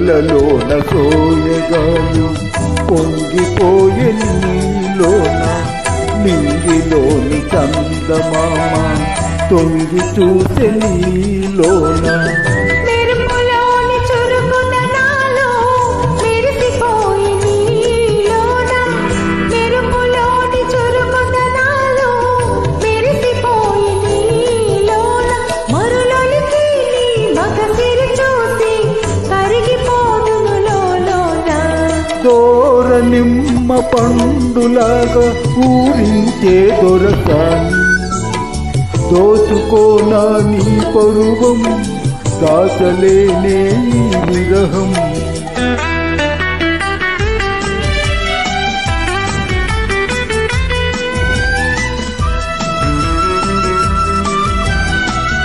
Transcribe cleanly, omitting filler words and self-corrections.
కళ్ళలోన సోయగాలు పొంగిపోయే నీలోన నింగిలోని చందమామ తొంగి చూసే నీలోన దూర నిమ్మ పండులాగా ఊరించే దొరసాని దోచుకోనా నీ పరువం దాచలేనే ఈ విరహం